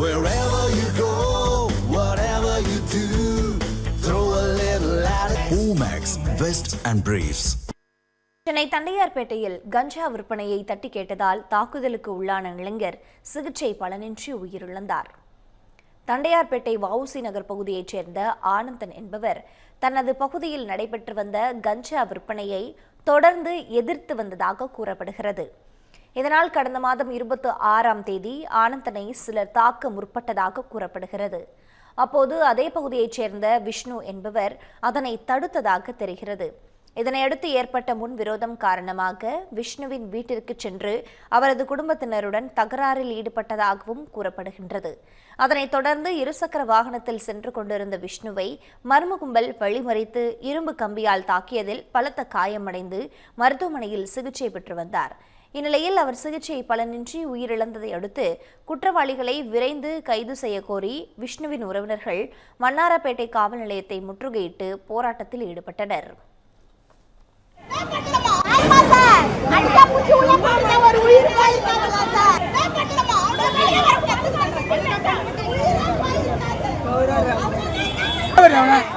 Wherever you go, whatever you do, throw a little at it. Omax, Vest and Briefs. Chennai தண்டையார்பேட்டையில் கஞ்சா விற்பனையை தட்டி கேட்டதால் தாக்குதலுக்கு உள்ளான இளைஞர் சிகிச்சை பலனின்றி உயிரிழந்தார். தண்டையார்பேட்டை வஉசி நகர் பகுதியைச் சேர்ந்த ஆனந்தன் என்பவர் தனது பகுதியில் நடைபெற்று வந்த கஞ்சா விற்பனையை தொடர்ந்து எதிர்த்து வந்ததாக கூறப்படுகிறது. இதனால் கடந்த மாதம் 26ஆம் தேதி ஆனந்தனை சிலர் தாக்க முற்பட்டதாக கூறப்படுகிறது. அப்போது அதே பகுதியைச் சேர்ந்த விஷ்ணு என்பவர் அதனை தடுத்ததாக தெரிகிறது. இதனையடுத்து ஏற்பட்ட முன்விரோதம் காரணமாக விஷ்ணுவின் வீட்டிற்கு சென்று அவரது குடும்பத்தினருடன் தகராறில் ஈடுபட்டதாகவும் கூறப்படுகின்றது. அதனைத் தொடர்ந்து இருசக்கர வாகனத்தில் சென்று கொண்டிருந்த விஷ்ணுவை மர்ம கும்பல் வழிமறித்து இரும்பு கம்பியால் தாக்கியதில் பலத்த காயமடைந்து மருத்துவமனையில் சிகிச்சை பெற்று வந்தார். இந்நிலையில் அவர் சிகிச்சை பலனின்றி உயிரிழந்ததை அடுத்து குற்றவாளிகளை விரைந்து கைது செய்ய கோரி விஷ்ணுவின் உறவினர்கள் வண்ணாரப்பேட்டை காவல் நிலையத்தை முற்றுகையிட்டு போராட்டத்தில் ஈடுபட்டனர். Orang